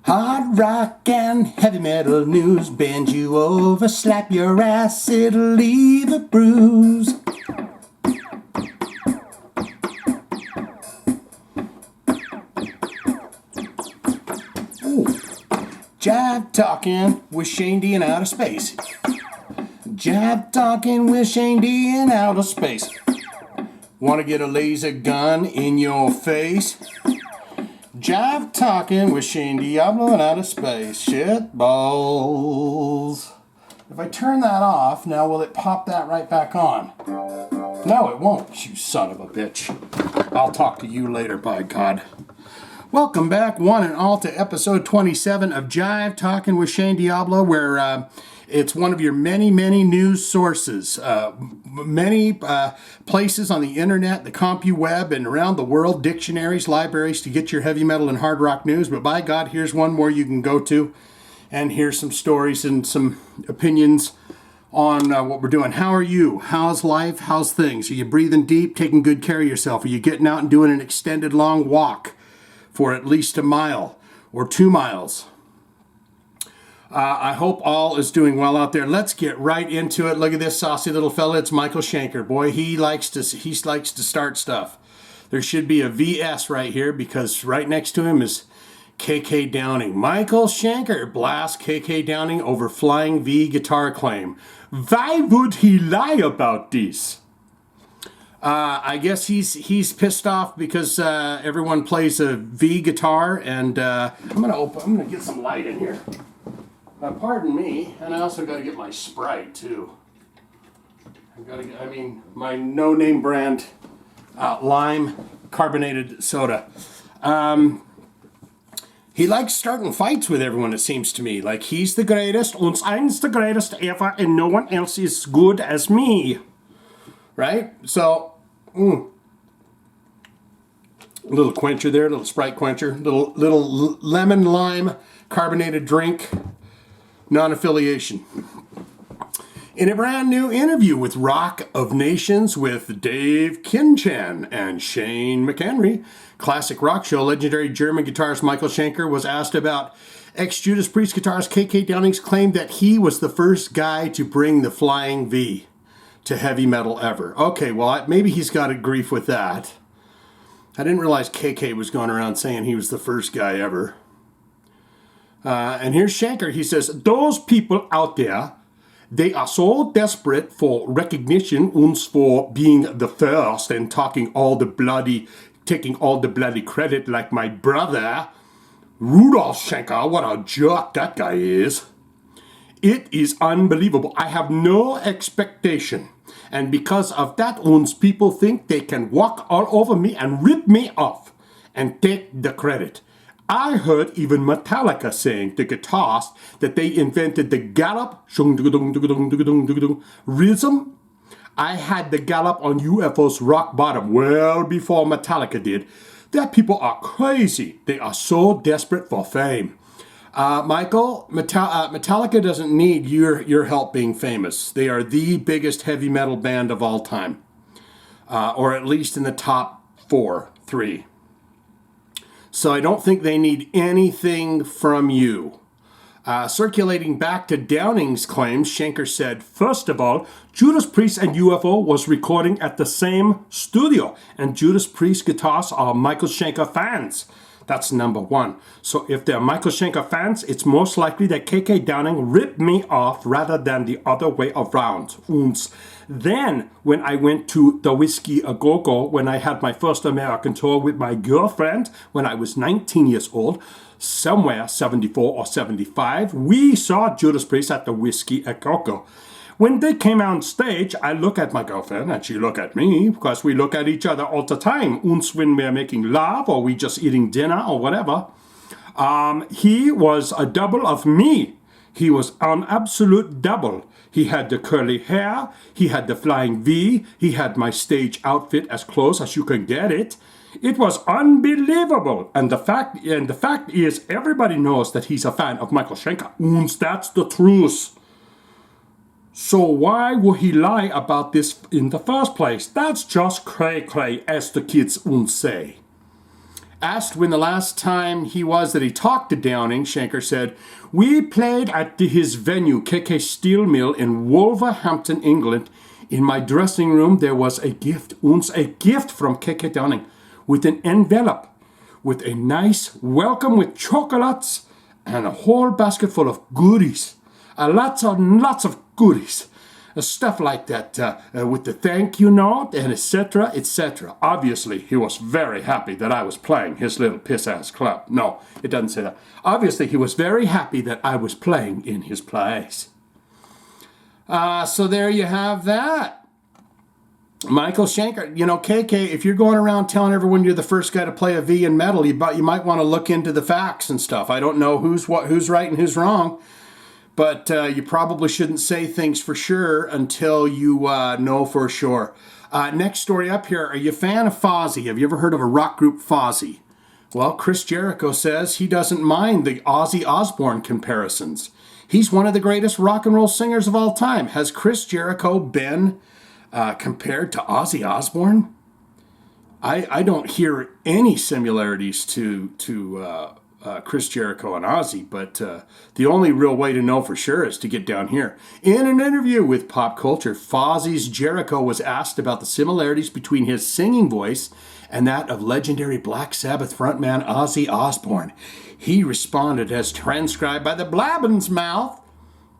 Hard rock and heavy metal news, bend you over, slap your ass, it'll leave a bruise. Ooh. Jive Talkin with Shane D in outer space. Jive Talkin with Shane D in outer space. Want to get a laser gun in your face? Jive Talkin with Shane Diablo in outer space. Shit balls. If I turn that off, now will it pop that right back on? No, it won't, you son of a bitch. I'll talk to you later, by God. Welcome back, one and all, to episode 27 of Jive Talkin with Shane Diablo, where it's one of your many, many news sources. Many places on the internet, the CompuWeb, and around the world, dictionaries, libraries to get your heavy metal and hard rock news. But by God, here's one more you can go to and hear some stories and some opinions on what we're doing. How are you? How's life? How's things? Are you breathing deep, taking good care of yourself? Are you getting out and doing an extended long walk for at least a mile or 2 miles? I hope all is doing well out there. Let's get right into it. Look at this saucy little fella. It's Michael Schenker. Boy, he likes to start stuff. There should be a VS right here because right next to him is KK Downing. Michael Schenker blasts KK Downing over flying V guitar claim. Why would he lie about this? I guess he's pissed off because everyone plays a V guitar, and I'm gonna get some light in here. Pardon me, and I also got to get my Sprite too. My no-name brand lime carbonated soda. He likes starting fights with everyone, it seems to me. Like he's the greatest, und eins the greatest ever, and no one else is good as me. Right? So, little quencher there, little Sprite quencher, little lemon lime carbonated drink. Non-affiliation. In a brand new interview with Rock of Nations with Dave Kinchan and Shane McHenry, classic rock show, legendary German guitarist Michael Schenker was asked about ex-Judas Priest guitarist KK Downing's claim that he was the first guy to bring the flying V to heavy metal ever. Okay, well, maybe he's got a grief with that. I didn't realize KK was going around saying he was the first guy ever. And here's Schenker. He says, those people out there, they are so desperate for recognition and for being the first and taking all the bloody credit like my brother, Rudolf Schenker. What a jerk that guy is. It is unbelievable. I have no expectation. And because of that, uns people think they can walk all over me and rip me off and take the credit. I heard even Metallica saying, the guitarist, that they invented the gallop rhythm. I had the gallop on UFO's Rock Bottom well before Metallica did. That people are crazy. They are so desperate for fame. Michael, Metallica doesn't need your help being famous. They are the biggest heavy metal band of all time. Or at least in the top 3. So I don't think they need anything from you. Circulating back to Downing's claims, Schenker said, first of all, Judas Priest and UFO was recording at the same studio, and Judas Priest guitarists are Michael Schenker fans. That's number one. So if they're Michael Schenker fans, it's most likely that KK Downing ripped me off rather than the other way around. Then, when I went to the Whiskey A Go-Go, when I had my first American tour with my girlfriend, when I was 19 years old, somewhere 74 or 75, we saw Judas Priest at the Whiskey A Go-Go. When they came on stage, I look at my girlfriend and she look at me because we look at each other all the time. When we're making love or we just eating dinner or whatever. He was a double of me. He was an absolute double. He had the curly hair. He had the flying V. He had my stage outfit as close as you can get it. It was unbelievable. And the fact is, everybody knows that he's a fan of Michael Schenker. And that's the truth. So why would he lie about this in the first place? That's just cray-cray, as the kids would say. Asked when the last time he was that he talked to Downing, Shanker said, "We played at his venue, KK Steel Mill in Wolverhampton, England. In my dressing room there was a gift from KK Downing with an envelope with a nice welcome with chocolates and a whole basket full of goodies. Lots of goodies. Stuff like that with the thank you note and etc., etc. Obviously, he was very happy that I was playing his little piss-ass club. No, it doesn't say that. Obviously, he was very happy that I was playing in his place." So there you have that. Michael Shanker, KK, if you're going around telling everyone you're the first guy to play a V in metal, you might want to look into the facts and stuff. I don't know who's right and who's wrong. But you probably shouldn't say things for sure until you know for sure. Next story up here. Are you a fan of Fozzy? Have you ever heard of a rock group, Fozzy? Well, Chris Jericho says he doesn't mind the Ozzy Osbourne comparisons. He's one of the greatest rock and roll singers of all time. Has Chris Jericho been compared to Ozzy Osbourne? I don't hear any similarities to Chris Jericho and Ozzy, but the only real way to know for sure is to get down here. In an interview with Pop Culture, Fozzy's Jericho was asked about the similarities between his singing voice and that of legendary Black Sabbath frontman Ozzy Osbourne. He responded as transcribed by the Blabbin's mouth,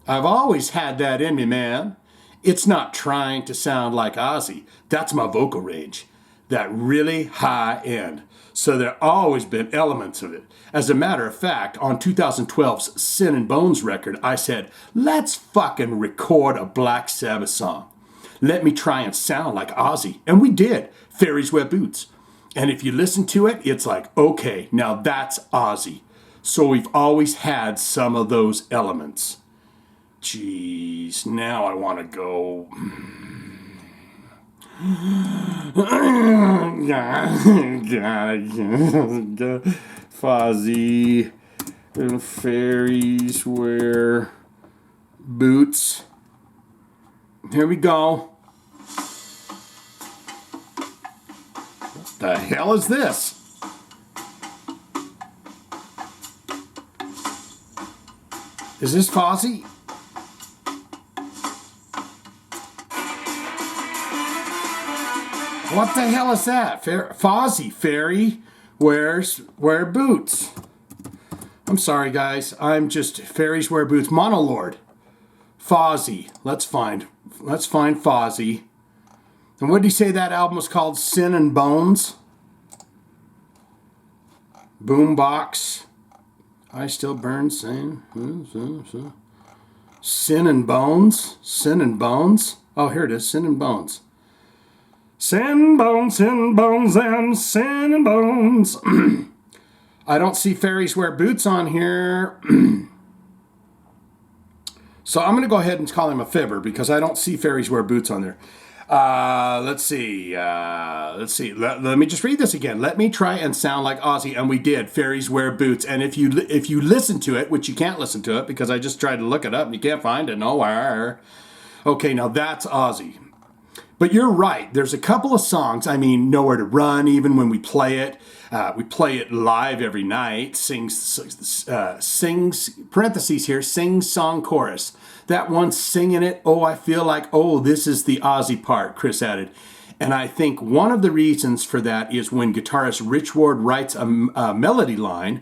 "I've always had that in me, man. It's not trying to sound like Ozzy. That's my vocal range. That really high end. So there always been elements of it. As a matter of fact, on 2012's Sin and Bones record, I said, let's fucking record a Black Sabbath song. Let me try and sound like Ozzy. And we did. Fairies Wear Boots. And if you listen to it, it's like, okay, now that's Ozzy. So we've always had some of those elements." Jeez, now I want to go. Fozzy, fairies wear boots. Here we go. What the hell is this? Is this Fozzy? What the hell is that? Fozzy, fairy, wear boots. I'm sorry, guys. I'm just fairies wear boots. Monolord. Fozzy. Let's find Fozzy. And what did he say that album was called? Sin and Bones? Boombox. I still burn, sin. Sin and Bones? Sin and Bones? Oh, here it is. Sin and Bones. Sin, bones, and sin and bones. I don't see fairies wear boots on here. So I'm going to go ahead and call him a fibber because I don't see fairies wear boots on there. Let's see. Let me just read this again. Let me try and sound like Ozzy, and we did. Fairies wear boots. And if you listen to it, which you can't listen to it because I just tried to look it up and you can't find it nowhere. Okay, now that's Ozzy. But you're right. There's a couple of songs. I mean, Nowhere to Run, even when we play it live every night. Sings, parentheses here, sings song chorus. That one singing it, oh, I feel like, oh, this is the Ozzy part, Chris added. And I think one of the reasons for that is when guitarist Rich Ward writes a melody line,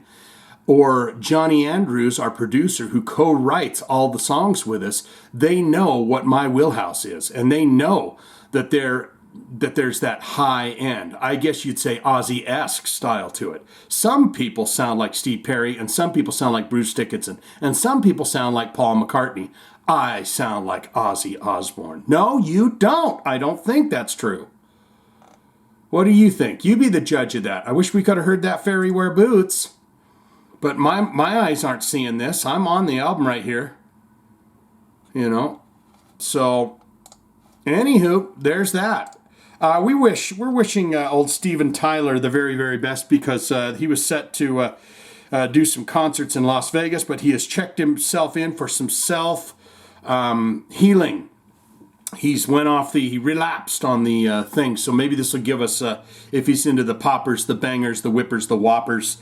or Johnny Andrews, our producer, who co-writes all the songs with us, they know what my wheelhouse is. And they know that there's that high end, I guess you'd say Ozzy-esque style to it. Some people sound like Steve Perry, and some people sound like Bruce Dickinson, and some people sound like Paul McCartney. I sound like Ozzy Osbourne. No, you don't. I don't think that's true. What do you think? You be the judge of that. I wish we could have heard that fairy wear boots. But my eyes aren't seeing this. I'm on the album right here. So, anywho, there's that. We're wishing old Steven Tyler the very, very best because he was set to do some concerts in Las Vegas, but he has checked himself in for some self-healing. He's he relapsed on the thing. So maybe this will give us, if he's into the poppers, the bangers, the whippers, the whoppers,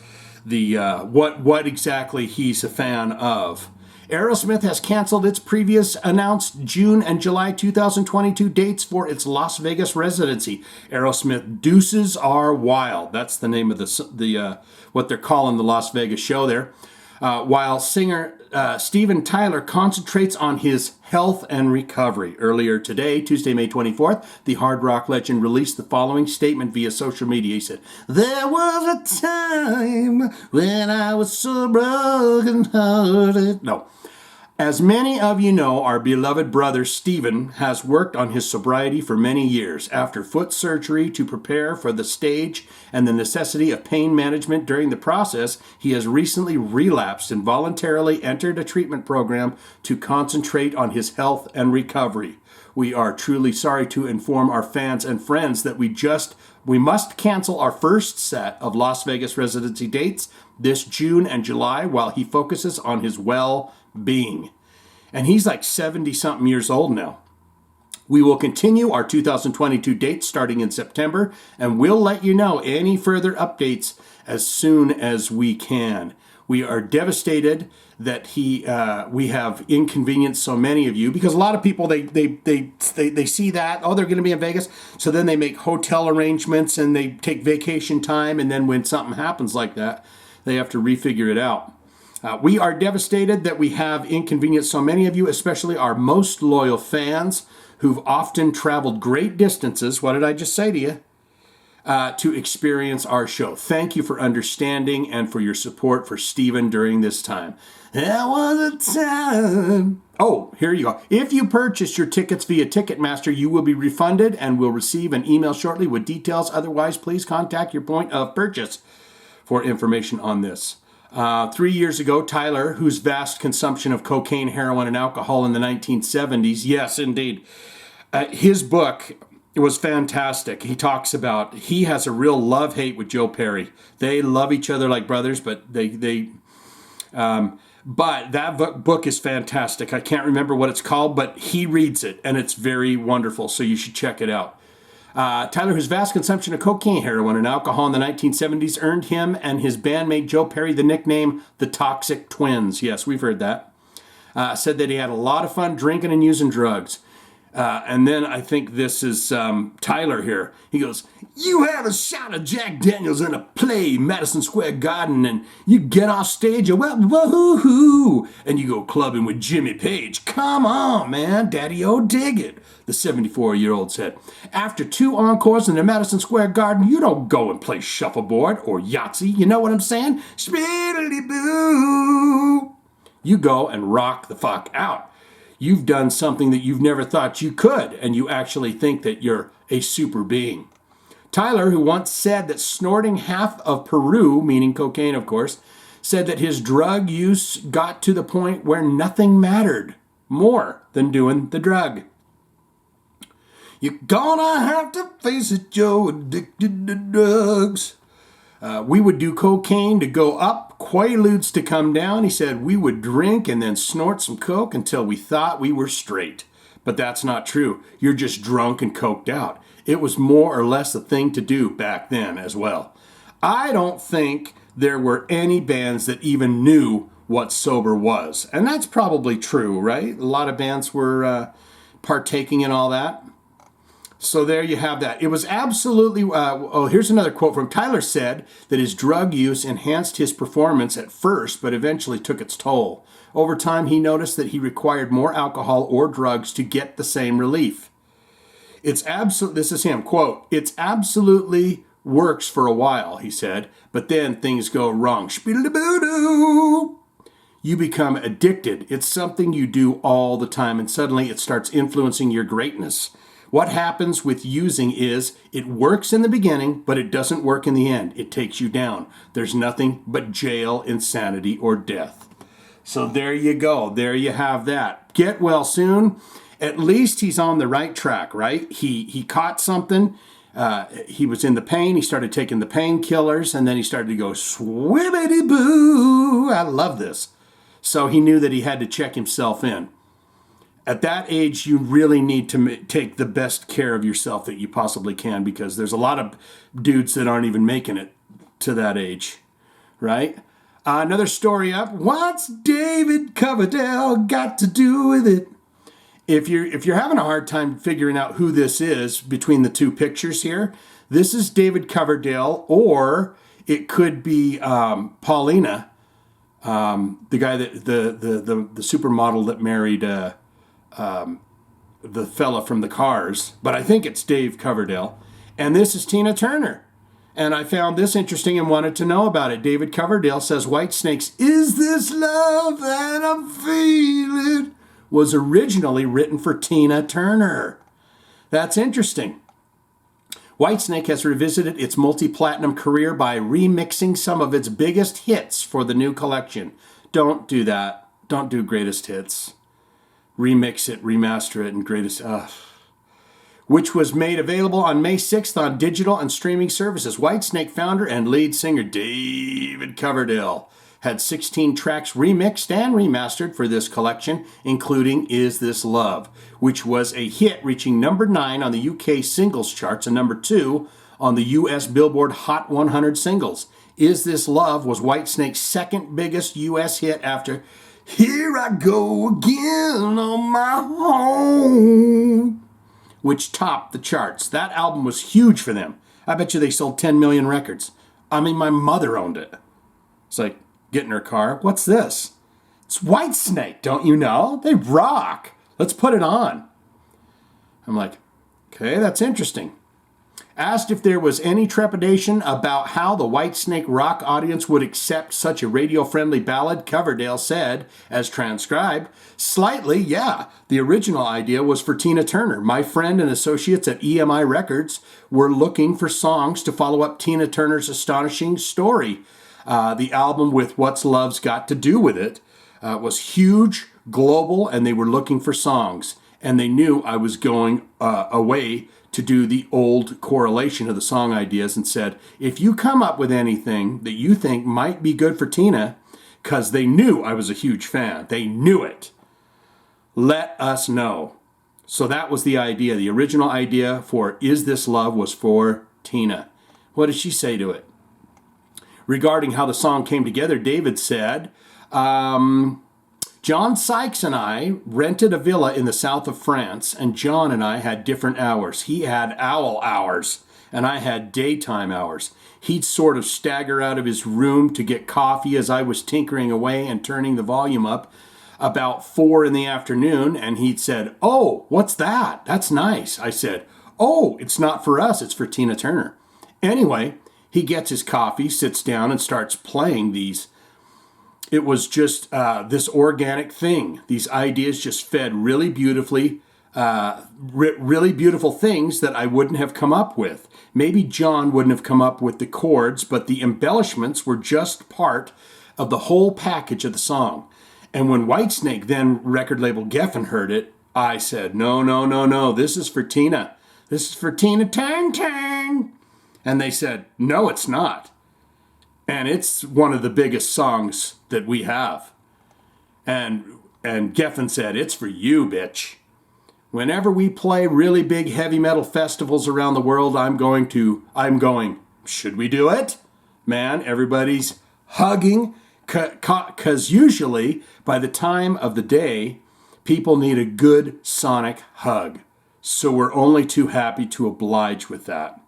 the what exactly he's a fan of. Aerosmith has canceled its previous announced June and July 2022 dates for its Las Vegas residency. Aerosmith Deuces Are Wild. That's the name of the what they're calling the Las Vegas show there. While singer Steven Tyler concentrates on his health and recovery. Earlier today, Tuesday, May 24th, the hard rock legend released the following statement via social media. He said, "There was a time when I was so broken hearted." No. As many of you know, our beloved brother Steven has worked on his sobriety for many years. After foot surgery to prepare for the stage and the necessity of pain management during the process, he has recently relapsed and voluntarily entered a treatment program to concentrate on his health and recovery. We are truly sorry to inform our fans and friends that we must cancel our first set of Las Vegas residency dates this June and July while he focuses on his well-being. And he's like 70-something years old now. We will continue our 2022 dates starting in September, and we'll let you know any further updates as soon as we can. We are devastated that we have inconvenienced so many of you, because a lot of people they see that, oh, they're going to be in Vegas, so then they make hotel arrangements and they take vacation time, and then when something happens like that, they have to refigure it out. We are devastated that we have inconvenienced so many of you, especially our most loyal fans who've often traveled great distances. What did I just say to you? To experience our show. Thank you for understanding and for your support for Steven during this time. There was a time. Oh, here you go. If you purchase your tickets via Ticketmaster, you will be refunded and will receive an email shortly with details. Otherwise, please contact your point of purchase for information on this. 3 years ago, Tyler, whose vast consumption of cocaine, heroin, and alcohol in the 1970s, yes, indeed, his book was fantastic. He talks about, he has a real love-hate with Joe Perry. They love each other like brothers, but but that book is fantastic. I can't remember what it's called, but he reads it, and it's very wonderful, so you should check it out. Tyler, whose vast consumption of cocaine, heroin, and alcohol in the 1970s earned him and his bandmate Joe Perry the nickname the Toxic Twins. Yes, we've heard that. Said that he had a lot of fun drinking and using drugs. And then I think this is Tyler here. He goes, "You have a shot of Jack Daniels in a play, Madison Square Garden, and you get off stage, and woo-hoo, and you go clubbing with Jimmy Page. Come on, man, Daddy-o, dig it," the 74-year-old said. "After 2 encores in the Madison Square Garden, you don't go and play shuffleboard or Yahtzee, you know what I'm saying? Spiddly-boo. You go and rock the fuck out. You've done something that you've never thought you could, and you actually think that you're a super being." Tyler, who once said that snorting half of Peru, meaning cocaine, of course, said that his drug use got to the point where nothing mattered more than doing the drug. "You're gonna have to face it, you're addicted to drugs. We would do cocaine to go up, Quaaludes to come down." He said, "We would drink and then snort some coke until we thought we were straight. But that's not true. You're just drunk and coked out. It was more or less a thing to do back then as well." I don't think there were any bands that even knew what sober was. And that's probably true, right? A lot of bands were partaking in all that. So there you have that. It was absolutely, here's another quote from Tyler. Said that his drug use enhanced his performance at first, but eventually took its toll. Over time, he noticed that he required more alcohol or drugs to get the same relief. This is him, quote, "It's absolutely works for a while," he said, "but then things go wrong. Spiddly-boo-doo. You become addicted. It's something you do all the time, and suddenly it starts influencing your greatness. What happens with using is it works in the beginning, but it doesn't work in the end. It takes you down. There's nothing but jail, insanity, or death." So there you go. There you have that. Get well soon. At least he's on the right track, right? He caught something. He was in the pain. He started taking the painkillers, and then he started to go swimmity-boo. I love this. So he knew that he had to check himself in. At that age, you really need to take the best care of yourself that you possibly can, because there's a lot of dudes that aren't even making it to that age, right? Another story up. What's David Coverdale got to do with it? If you're having a hard time figuring out who this is between the two pictures here, this is David Coverdale, or it could be Paulina, the guy that the supermodel that married the fella from the Cars. But I think it's Dave Coverdale, and this is Tina Turner. And I found this interesting and wanted to know about it. David Coverdale says Whitesnake's "Is This Love That I'm Feeling" was originally written for Tina Turner. That's interesting. Whitesnake has revisited its multi-platinum career by remixing some of its biggest hits for the new collection. Don't do that. Don't do greatest hits. Remix it, remaster it, and greatest... which was made available on May 6th on digital and streaming services. Whitesnake founder and lead singer David Coverdale had 16 tracks remixed and remastered for this collection, including Is This Love, which was a hit, reaching number 9 on the UK singles charts and number 2 on the US Billboard Hot 100 singles. Is This Love was Whitesnake's second biggest US hit after Here I Go Again on My Home, which topped the charts. That album was huge for them. I bet you they sold 10 million records. I mean, my mother owned it. It's like, get in her car. What's this? It's Whitesnake, don't you know? They rock. Let's put it on. I'm like, okay, that's interesting. Asked if there was any trepidation about how the Whitesnake rock audience would accept such a radio-friendly ballad, Coverdale said, as transcribed, "Slightly, yeah. The original idea was for Tina Turner. My friend and associates at EMI Records were looking for songs to follow up Tina Turner's astonishing story. The album with What's Love's Got to Do with It was huge, global, and they were looking for songs. And they knew I was going away to do the old correlation of the song ideas and said, if you come up with anything that you think might be good for Tina, because they knew I was a huge fan, they knew it, let us know. So that was the idea. The original idea for Is This Love was for Tina. What did she say to it? Regarding how the song came together, David said, John Sykes and I rented a villa in the south of France, and John and I had different hours. He had owl hours, and I had daytime hours. He'd sort of stagger out of his room to get coffee as I was tinkering away and turning the volume up about 4 in the afternoon, and he'd said, "Oh, what's that? That's nice." I said, "Oh, it's not for us, it's for Tina Turner." Anyway, he gets his coffee, sits down, and starts playing these. It was just this organic thing. These ideas just fed really beautifully, really beautiful things that I wouldn't have come up with. Maybe John wouldn't have come up with the chords, but the embellishments were just part of the whole package of the song. And when Whitesnake, then record label Geffen, heard it, I said, no, this is for Tina. This is for Tina Tang Tang. And they said, no, it's not. And it's one of the biggest songs that we have. And Geffen said, it's for you, bitch. Whenever we play really big heavy metal festivals around the world, I'm going, should we do it? Man, everybody's hugging, because usually by the time of the day, people need a good sonic hug. So we're only too happy to oblige with that.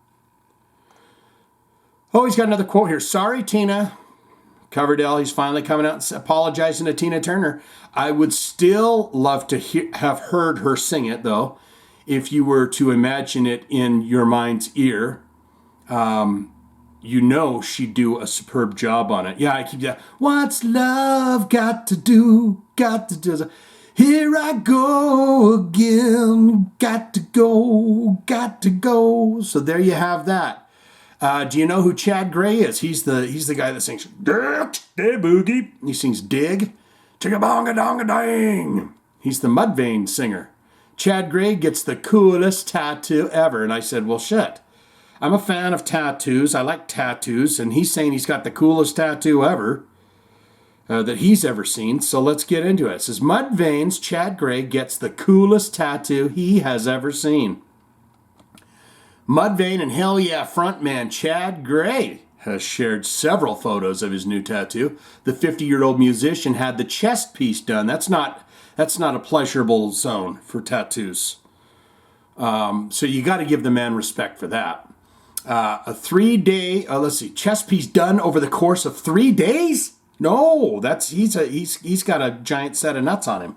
Oh, he's got another quote here. Sorry, Tina. Coverdale, he's finally coming out and apologizing to Tina Turner. I would still love to have heard her sing it, though. If you were to imagine it in your mind's ear, you know she'd do a superb job on it. Yeah, I keep that. What's love got to do? Got to do. Here I go again. Got to go. Got to go. So there you have that. Do you know who Chad Gray is? He's the guy that sings Dirt, Day Boogie. He sings Dig, Chicka-bonga donga dang. He's the Mudvayne singer. Chad Gray gets the coolest tattoo ever. And I said, well, shit. I'm a fan of tattoos. I like tattoos. And he's saying he's got the coolest tattoo ever. that he's ever seen. So let's get into it. It says, Mudvayne's Chad Gray gets the coolest tattoo he has ever seen. Mudvayne and Hell Yeah frontman Chad Gray has shared several photos of his new tattoo. The 50-year-old musician had the chest piece done. That's not a pleasurable zone for tattoos. So you got to give the man respect for that. A 3-day, chest piece done over the course of 3 days? No, he's got a giant set of nuts on him.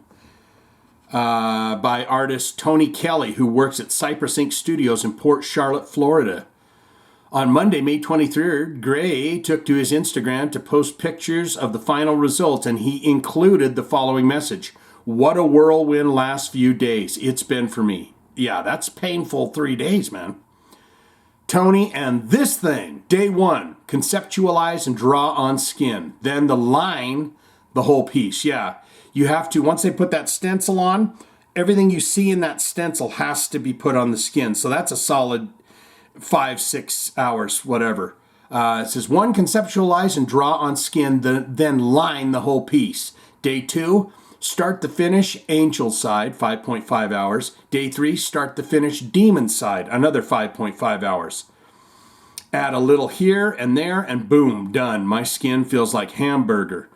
By artist Tony Kelly, who works at Cypress Ink Studios in Port Charlotte, Florida. On Monday, May 23rd, Gray took to his Instagram to post pictures of the final results, and he included the following message. What a whirlwind last few days it's been for me. Yeah, that's painful 3 days, man. Tony and this thing. Day 1, conceptualize and draw on skin. Then the line, the whole piece. Yeah, you have to, once they put that stencil on, everything you see in that stencil has to be put on the skin. So that's a solid 5-6 hours, whatever. It says 1, conceptualize and draw on skin, then line the whole piece. Day 2, start the finish, angel side, 5.5 hours. Day 3, start the finish, demon side, another 5.5 hours. Add a little here and there, and boom, done. My skin feels like hamburger.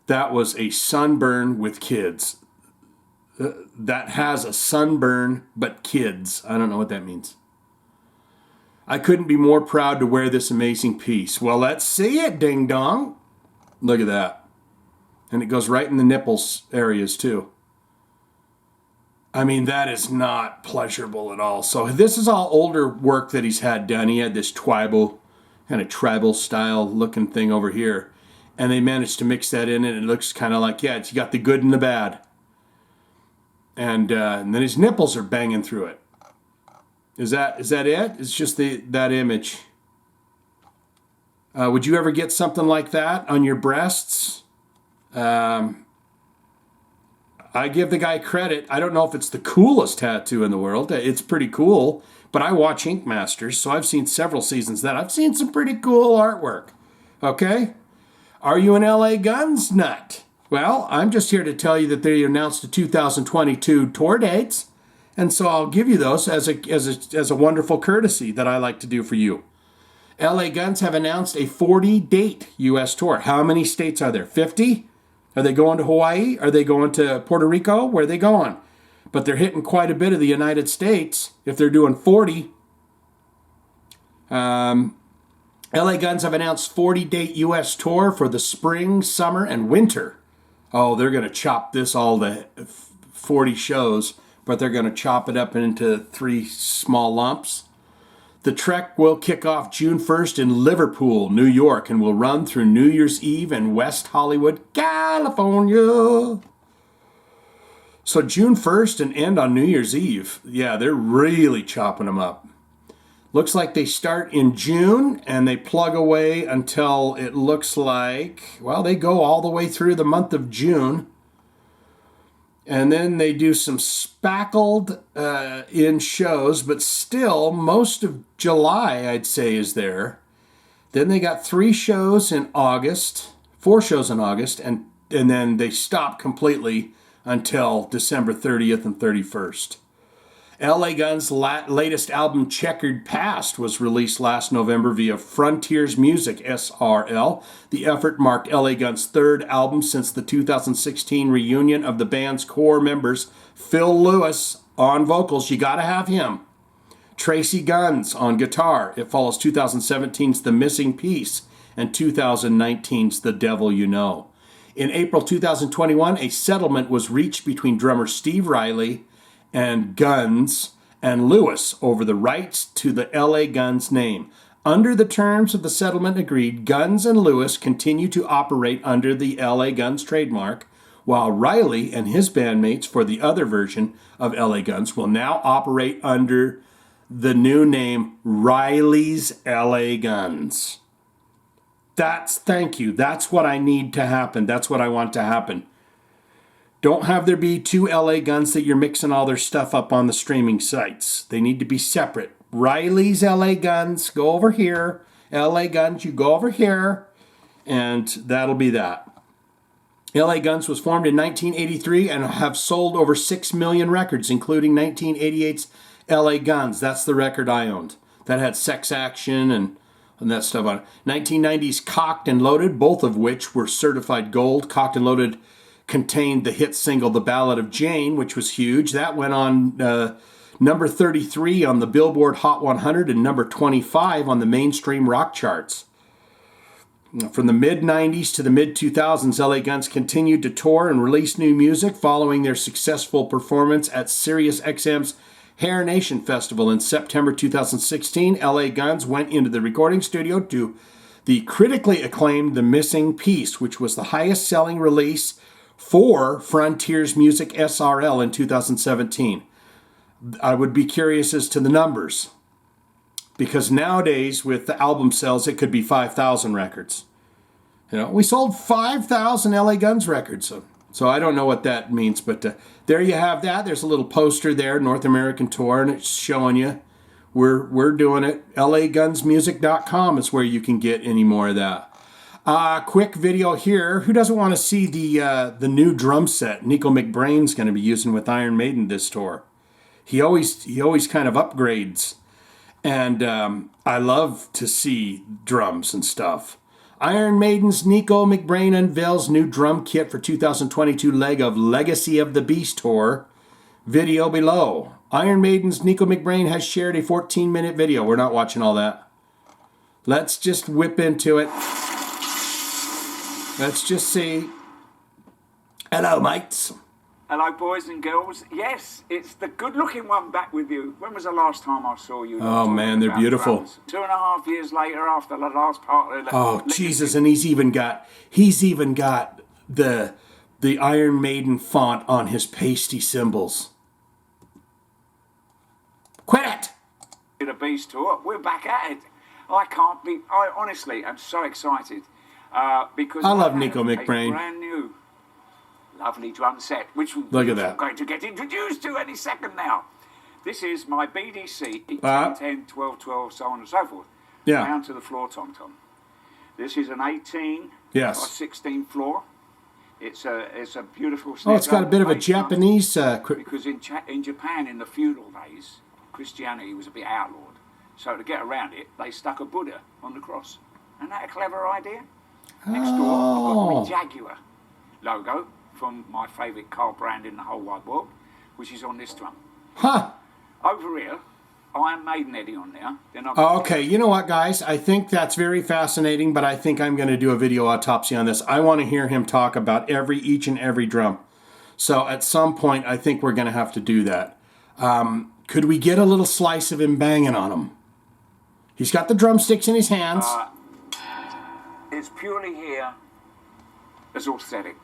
That was a sunburn with kids. That has a sunburn, but kids. I don't know what that means. I couldn't be more proud to wear this amazing piece. Well, let's see it, ding dong. Look at that. And it goes right in the nipples areas too. I mean, that is not pleasurable at all. So this is all older work that he's had done. He had this tribal style looking thing over here. And they managed to mix that in, and it looks kind of like, yeah, you got the good and the bad. And then his nipples are banging through it. Is that it? It's just that image. Would you ever get something like that on your breasts? I give the guy credit. I don't know if it's the coolest tattoo in the world. It's pretty cool. But I watch Ink Masters, so I've seen several seasons of that. I've seen some pretty cool artwork. Okay? Are you an LA Guns nut? Well, I'm just here to tell you that they announced the 2022 tour dates, and so I'll give you those as a wonderful courtesy that I like to do for you. LA Guns have announced a 40-date U.S. tour. How many states are there? 50? Are they going to Hawaii? Are they going to Puerto Rico? Where are they going? But they're hitting quite a bit of the United States if they're doing 40. LA Guns have announced 40-date U.S. tour for the spring, summer, and winter. Oh, they're going to chop this all to 40 shows, but they're going to chop it up into 3 small lumps. The trek will kick off June 1st in Liverpool, New York, and will run through New Year's Eve in West Hollywood, California. So June 1st and end on New Year's Eve. Yeah, they're really chopping them up. Looks like they start in June and they plug away until it looks like, well, they go all the way through the month of June. And then they do some spackled in shows, but still most of July, I'd say, is there. Then they got 4 shows in August, and then they stop completely until December 30th and 31st. LA Guns' latest album, Checkered Past, was released last November via Frontiers Music, SRL. The effort marked LA Guns' 3rd album since the 2016 reunion of the band's core members, Phil Lewis on vocals, you gotta have him, Tracy Guns on guitar. It follows 2017's The Missing Piece and 2019's The Devil You Know. In April 2021, a settlement was reached between drummer Steve Riley and Guns and Lewis over the rights to the LA Guns name. Under the terms of the settlement agreed, Guns and Lewis continue to operate under the LA Guns trademark, while Riley and his bandmates for the other version of LA Guns will now operate under the new name Riley's LA Guns. Thank you. That's what I need to happen. That's what I want to happen. Don't have there be 2 LA Guns that you're mixing all their stuff up on the streaming sites. They need to be separate. Riley's LA Guns, go over here. LA Guns, you go over here. And that'll be that. LA Guns was formed in 1983 and have sold over 6 million records, including 1988's LA Guns. That's the record I owned. That had Sex Action and that stuff on it. 1990's Cocked and Loaded, both of which were certified gold. Cocked and Loaded contained the hit single The Ballad of Jane, which was huge. That went on number 33 on the Billboard Hot 100 and number 25 on the mainstream rock charts. From the mid-90s to the mid-2000s, LA Guns continued to tour and release new music following their successful performance at SiriusXM's Hair Nation Festival in September 2016. LA Guns went into the recording studio to the critically acclaimed The Missing Piece, which was the highest-selling release for Frontiers Music SRL in 2017. I would be curious as to the numbers, because nowadays with the album sales, it could be 5,000 records. You know, we sold 5,000 LA Guns records, so I don't know what that means, but there you have that. There's a little poster there, North American tour, and it's showing you we're doing it. LAGunsmusic.com is where you can get any more of that. Quick video here. Who doesn't want to see the new drum set Nico Mcbrain's going to be using with Iron Maiden this tour? He always kind of upgrades, and I love to see drums and stuff. Iron Maiden's Nico Mcbrain unveils new drum kit for 2022 leg of Legacy of the Beast tour. Video below. Iron Maiden's Nico Mcbrain has shared a 14-minute video. We're not watching all that. Let's just whip into it. Let's just see. Hello, mates. Hello, boys and girls. Yes, it's the good-looking one back with you. When was the last time I saw you? Oh, man, they're beautiful. Drums? 2.5 years later after the last part of the... Oh, Jesus, and he's even got the Iron Maiden font on his pasty cymbals. Quit it! The Beast tour. We're back at it. I honestly am so excited because I love Nico Mcbrain. Brand new lovely drum set, which look at that. I'm going to get introduced to any second now. This is my BDC 10, 10, 12, 12, so on and so forth. Yeah. Down to the floor, Tom. This is an 18 by 16 floor. It's a beautiful snare. Oh, it's got a bit of a Japanese... because in Japan, in the feudal days, Christianity was a bit outlawed. So to get around it, they stuck a Buddha on the cross. Isn't that a clever idea? Next door, I've got my Jaguar logo from my favourite car brand in the whole wide world, which is on this drum. Huh. Over here, Iron Maiden Eddie on there. Okay, you know what, guys? I think that's very fascinating, but I think I'm going to do a video autopsy on this. I want to hear him talk about each and every drum. So at some point, I think we're going to have to do that. Could we get a little slice of him banging on them? He's got the drumsticks in his hands. It's purely here as aesthetic.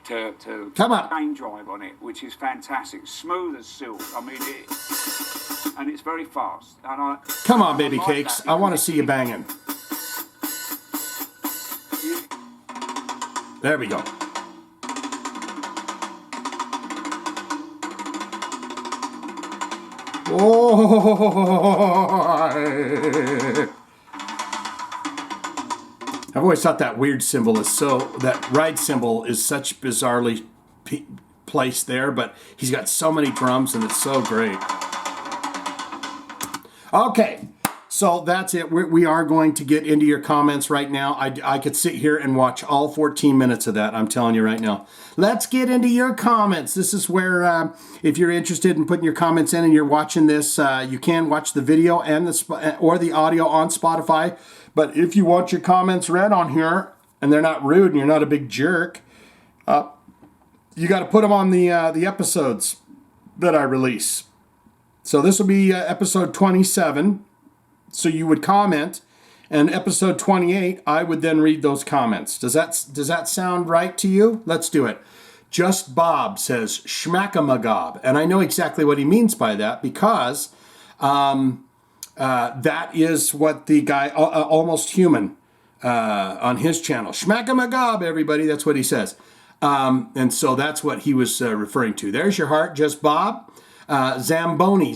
To come on, chain drive on it, which is fantastic, smooth as silk. I mean, and it's very fast. And come on, baby cakes! I want to see you banging. There we go. Oh! I've always thought that weird cymbal is that ride cymbal is such bizarrely placed there, but he's got so many drums and it's so great. Okay, so that's it. We are going to get into your comments right now. I could sit here and watch all 14 minutes of that, I'm telling you right now. Let's get into your comments. This is where, if you're interested in putting your comments in and you're watching this, you can watch the video and or the audio on Spotify. But if you want your comments read on here, and they're not rude and you're not a big jerk, you got to put them on the episodes that I release. So this will be episode 27. So you would comment, and episode 28, I would then read those comments. Does that sound right to you? Let's do it. Just Bob says, schmackamagab. And I know exactly what he means by that, because that is what the guy, Almost Human, on his channel. Schmackamagab, everybody, that's what he says. And so that's what he was referring to. There's your heart, Just Bob. Zamboni.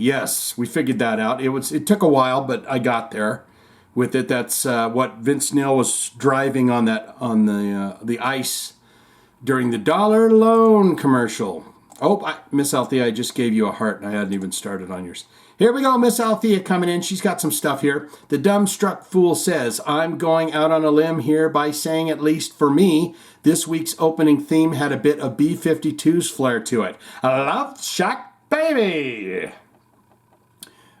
Yes, we figured that out. It took a while, but I got there. with it. That's what Vince Neil was driving on the ice during the dollar loan commercial. Oh, Miss Althea, I just gave you a heart, and I hadn't even started on yours. Here we go, Miss Althea coming in. She's got some stuff here. The dumbstruck fool says, I'm going out on a limb here by saying, at least for me, this week's opening theme had a bit of B-52's flair to it. Love Shack Baby!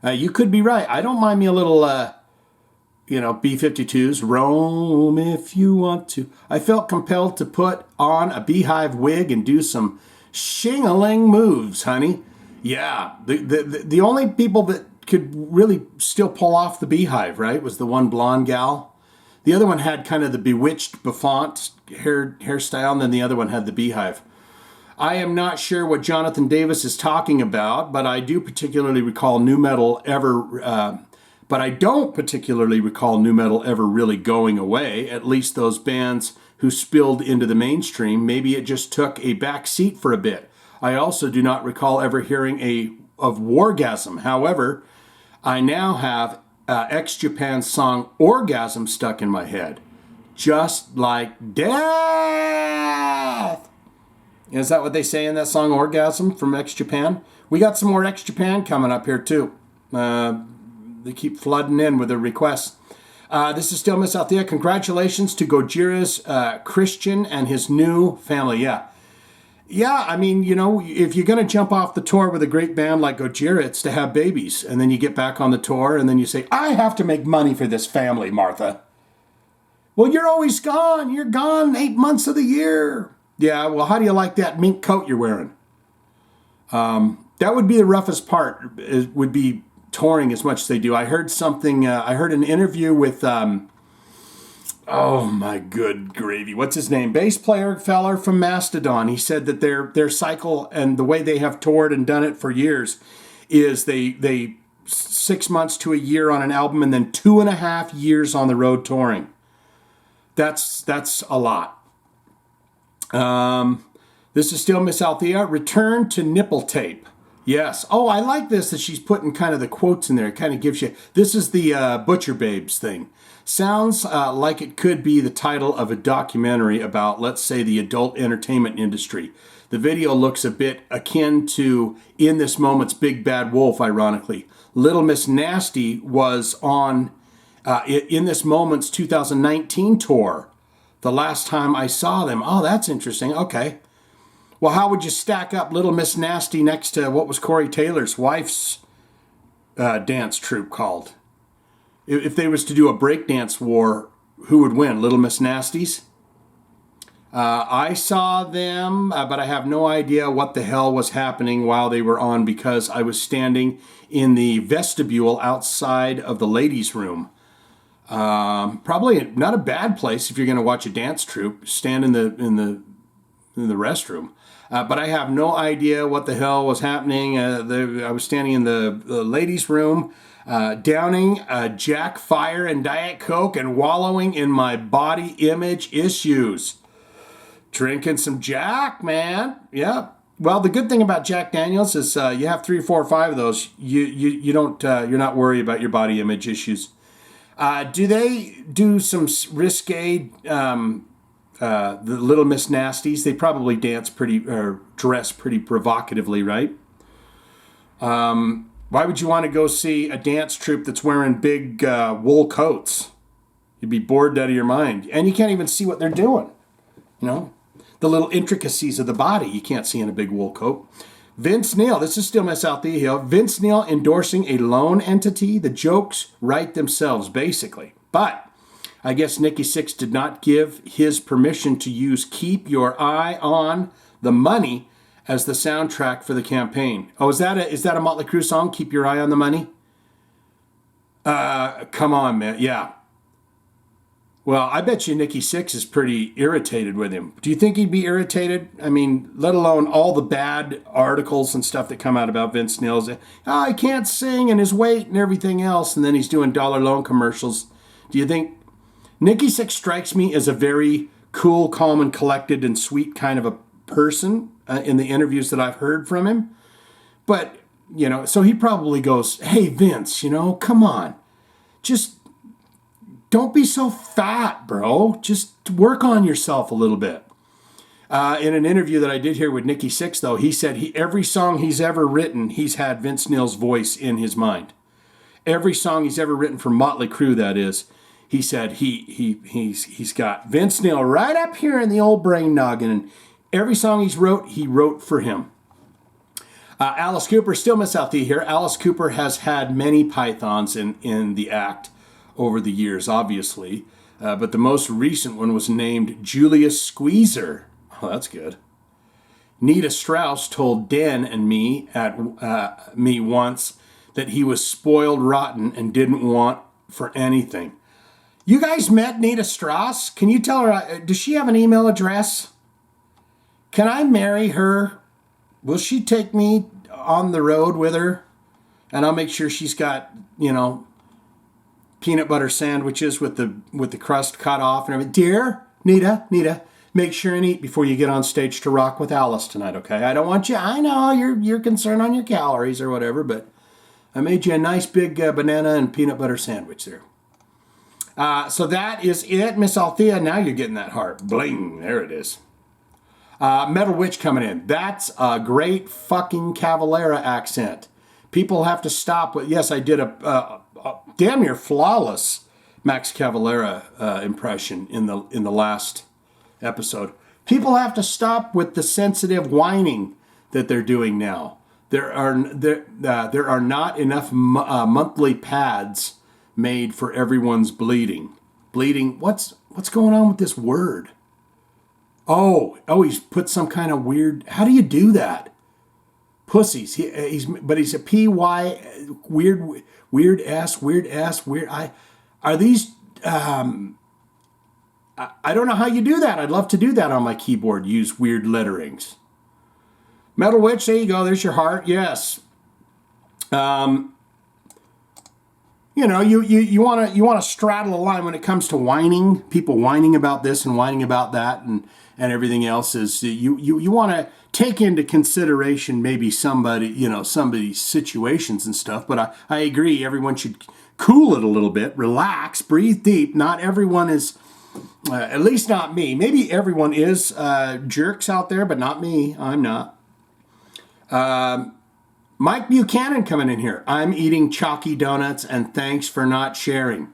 You could be right. I don't mind me a little, B-52s. Roam if you want to. I felt compelled to put on a beehive wig and do some shing-a-ling moves, honey. Yeah, the only people that could really still pull off the beehive, right, was the one blonde gal. The other one had kind of the bewitched bouffant hairstyle, and then the other one had the beehive. I am not sure what Jonathan Davis is talking about, but I do particularly recall nu metal ever. But I don't particularly recall nu metal ever really going away. At least those bands who spilled into the mainstream. Maybe it just took a back seat for a bit. I also do not recall ever hearing of Wargasm. However, I now have ex-Japan's song Orgasm stuck in my head. Just like death. Is that what they say in that song, Orgasm, from ex-Japan? We got some more ex-Japan coming up here, too. They keep flooding in with their requests. This is still Miss Althea. Congratulations to Gojira's Christian and his new family. Yeah, I mean, if you're going to jump off the tour with a great band like Gojira, it's to have babies. And then you get back on the tour, and then you say, I have to make money for this family, Martha. Well, you're always gone. You're gone 8 months of the year. Yeah, well, how do you like that mink coat you're wearing? That would be the roughest part, would be touring as much as they do. I heard something, I heard an interview with, oh my good gravy, what's his name? Bass player feller from Mastodon. He said that their cycle and the way they have toured and done it for years is they 6 months to a year on an album and then 2.5 years on the road touring. That's a lot. This is still Miss Althea. Return to nipple tape. Yes. Oh, I like this that she's putting kind of the quotes in there. It kind of gives you... This is the Butcher Babes thing. Sounds like it could be the title of a documentary about, let's say, the adult entertainment industry. The video looks a bit akin to In This Moment's Big Bad Wolf, ironically. Little Miss Nasty was on In This Moment's 2019 tour. The last time I saw them. Oh, that's interesting. Okay. Well, how would you stack up Little Miss Nasty next to what was Corey Taylor's wife's dance troupe called? If they was to do a breakdance war, who would win? Little Miss Nasties? I saw them, but I have no idea what the hell was happening while they were on because I was standing in the vestibule outside of the ladies' room. Probably not a bad place if you're going to watch a dance troupe. Stand in the restroom. But I have no idea what the hell was happening. I was standing in the ladies' room, downing Jack Fire and Diet Coke and wallowing in my body image issues. Drinking some Jack, man. Yeah. Well, the good thing about Jack Daniels is you have 3, 4, 5 of those. You don't you're not worried about your body image issues. Do they do some risque? The Little Miss Nasties, they probably dance pretty or dress pretty provocatively, right? Why would you want to go see a dance troupe that's wearing big wool coats? You'd be bored out of your mind, and you can't even see what they're doing. The little intricacies of the body you can't see in a big wool coat. Vince Neil, this is still Miss Althea Hill. Vince Neil endorsing a loan entity. The jokes write themselves, basically. But I guess Nikki Sixx did not give his permission to use Keep Your Eye on the Money as the soundtrack for the campaign. Oh, is that a Motley Crue song, Keep Your Eye on the Money? Come on, man. Yeah. Well, I bet you Nikki Sixx is pretty irritated with him. Do you think he'd be irritated? I mean, let alone all the bad articles and stuff that come out about Vince Neil's. Oh, he can't sing and his weight and everything else. And then he's doing dollar loan commercials. Do you think... Nikki Sixx strikes me as a very cool, calm, and collected and sweet kind of a person in the interviews that I've heard from him. But, so he probably goes, hey, Vince, come on. Just don't be so fat, bro. Just work on yourself a little bit. In an interview that I did here with Nikki Sixx, though, he said every song he's ever written, he's had Vince Neil's voice in his mind. Every song he's ever written for Motley Crue, that is, he said he's got Vince Neil right up here in the old brain noggin, and every song he wrote for him. Alice Cooper, still Miss Althea here. Alice Cooper has had many pythons in the act over the years, obviously, but the most recent one was named Julius Squeezer. Oh, that's good. Nita Strauss told Den and me once that he was spoiled rotten and didn't want for anything. You guys met Nita Strauss? Can you tell her, does she have an email address? Can I marry her? Will she take me on the road with her? And I'll make sure she's got, peanut butter sandwiches with the crust cut off and everything. Dear Nita, make sure and eat before you get on stage to rock with Alice tonight, okay? I don't want you, I know you're concerned on your calories or whatever, but I made you a nice big banana and peanut butter sandwich there. So that is it, Miss Althea. Now you're getting that heart. Bling, there it is. Metal Witch coming in. That's a great fucking Cavalera accent. People have to stop with, yes, I did a damn near flawless Max Cavalera impression in the last episode. People have to stop with the sensitive whining that they're doing now. There are not enough monthly pads made for everyone's bleeding. Bleeding. What's going on with this word? Oh, he's put some kind of weird. How do you do that? Pussies. He's a PY weird ass. Are these? I don't know how you do that. I'd love to do that on my keyboard. Use weird letterings. Metal Witch, there you go. There's your heart. Yes. You want to straddle a line when it comes to whining. People whining about this and whining about that and everything else is you want to take into consideration maybe somebody's situations and stuff. But I agree. Everyone should cool it a little bit, relax, breathe deep. Not everyone is. At least not me. Maybe everyone is jerks out there, but not me. I'm not. Mike Buchanan coming in here. I'm eating chalky donuts, and thanks for not sharing.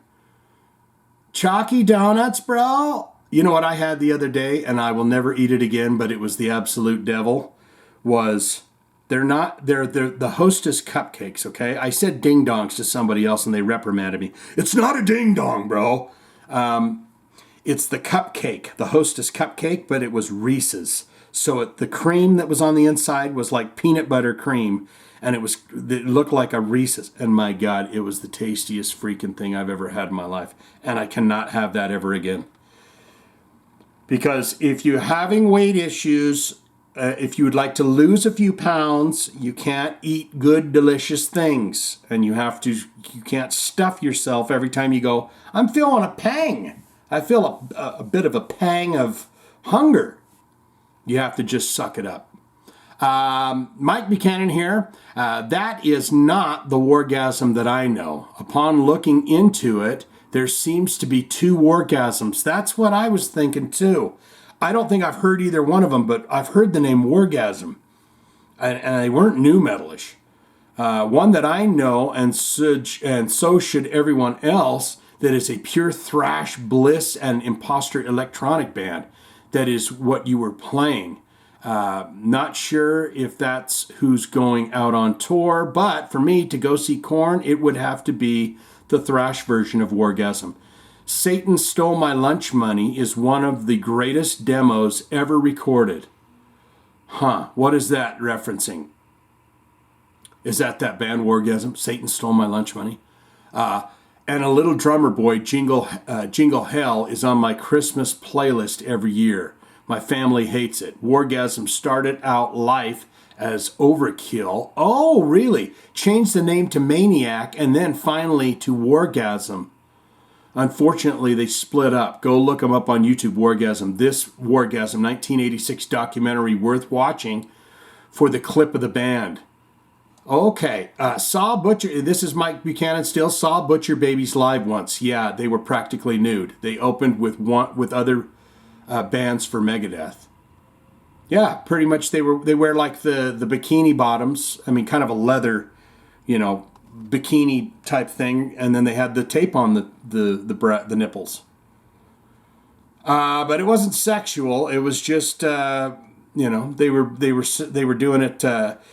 Chalky donuts, bro? You know what I had the other day, and I will never eat it again, but it was the absolute devil, they're the Hostess cupcakes, okay? I said ding-dongs to somebody else, and they reprimanded me. It's not a ding-dong, bro. It's the cupcake, the Hostess cupcake, but it was Reese's. So the cream that was on the inside was like peanut butter cream, and it looked like a Reese's. And my God, it was the tastiest freaking thing I've ever had in my life. And I cannot have that ever again. Because if you're having weight issues, if you would like to lose a few pounds, you can't eat good, delicious things. And you can't stuff yourself every time you go, I'm feeling a pang. I feel a bit of a pang of hunger. You have to just suck it up. Mike Buchanan here. That is not the wargasm that I know. Upon looking into it, there seems to be 2 wargasms. That's what I was thinking too. I don't think I've heard either one of them, but I've heard the name wargasm. And they weren't new metalish. One that I know, and so should everyone else, that is a pure thrash, bliss, and imposter electronic band. That is what you were playing. Not sure if that's who's going out on tour, but for me to go see Korn, it would have to be the thrash version of Wargasm. Satan Stole My Lunch Money is one of the greatest demos ever recorded. What is that referencing? Is that band Wargasm? Satan Stole My Lunch Money? And A Little Drummer Boy, Jingle Hell, is on my Christmas playlist every year. My family hates it. Wargasm started out life as Overkill. Oh, really? Changed the name to Maniac and then finally to Wargasm. Unfortunately, they split up. Go look them up on YouTube, Wargasm. This Wargasm 1986 documentary worth watching for the clip of the band. Okay, saw Butcher. This is Mike Buchanan still. Saw Butcher Babies live once. Yeah, they were practically nude. They opened with other bands for Megadeth. Yeah, pretty much they wear like the bikini bottoms. I mean, kind of a leather, bikini type thing, and then they had the tape on the nipples. But it wasn't sexual. It was just they were doing it.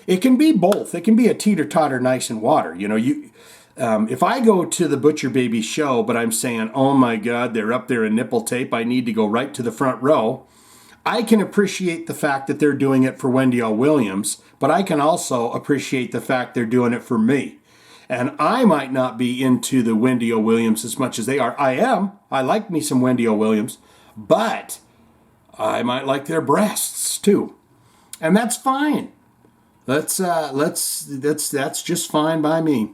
It can be both. It can be a teeter-totter, nice and water. If I go to the Butcher Baby show, but I'm saying, oh my God, they're up there in nipple tape, I need to go right to the front row. I can appreciate the fact that they're doing it for Wendy L. Williams, but I can also appreciate the fact they're doing it for me. And I might not be into the Wendy O. Williams as much as they are. I am. I like me some Wendy O. Williams, but I might like their breasts too, and that's fine. That's just fine by me.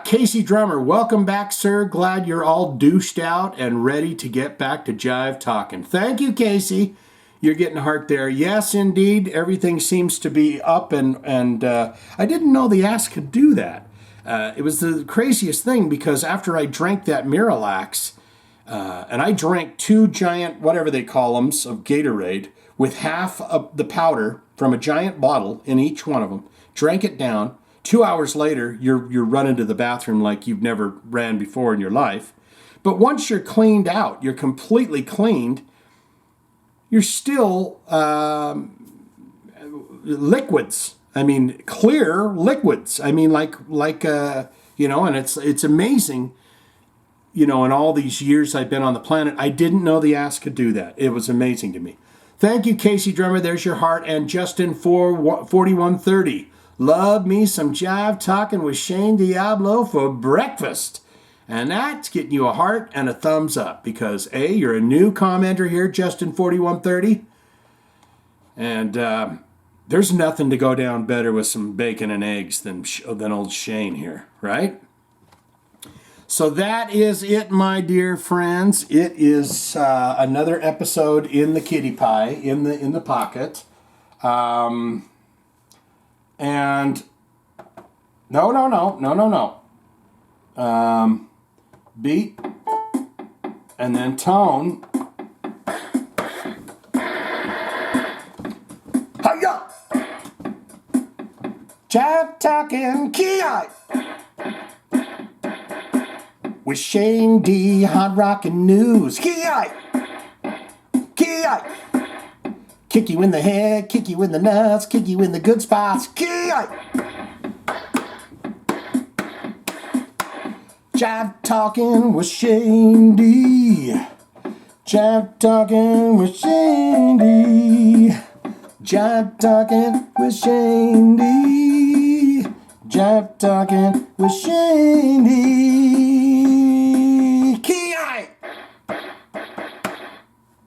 Casey Drummer, welcome back, sir. Glad you're all douched out and ready to get back to Jive Talkin. Thank you, Casey. You're getting heart there. Yes, indeed. Everything seems to be up, and I didn't know the ass could do that. It was the craziest thing because after I drank that Miralax, and I drank 2 giant, whatever they call them, of Gatorade with half of the powder from a giant bottle in each one of them, drank it down. 2 hours later, you're running to the bathroom like you've never ran before in your life. But once you're cleaned out, you're completely cleaned, you're still liquids. I mean, clear liquids. I mean, and it's amazing. In all these years I've been on the planet, I didn't know the ass could do that. It was amazing to me. Thank you, Casey Drummer. There's your heart. And Justin 4130. Love me some Jive Talkin with Shane Diablo for breakfast. And that's getting you a heart and a thumbs up because, A, you're a new commenter here, Justin 4130. And there's nothing to go down better with some bacon and eggs than old Shane here, right? So that is it, my dear friends. It is another episode in the kitty pie, in the pocket. And no. Beat and then tone. Hiya! Jive Talkin' Ki-Yi! With Shane D, hot rockin' news. Ki-Yi! Ki-Yi! Kick you in the head, kick you in the nuts, kick you in the good spots. Ki-Yi! Jive Talkin' with Shane D. Jive Talkin' with Shane D. Jive Talkin' with Shane D. Jive Talkin' with Shane D.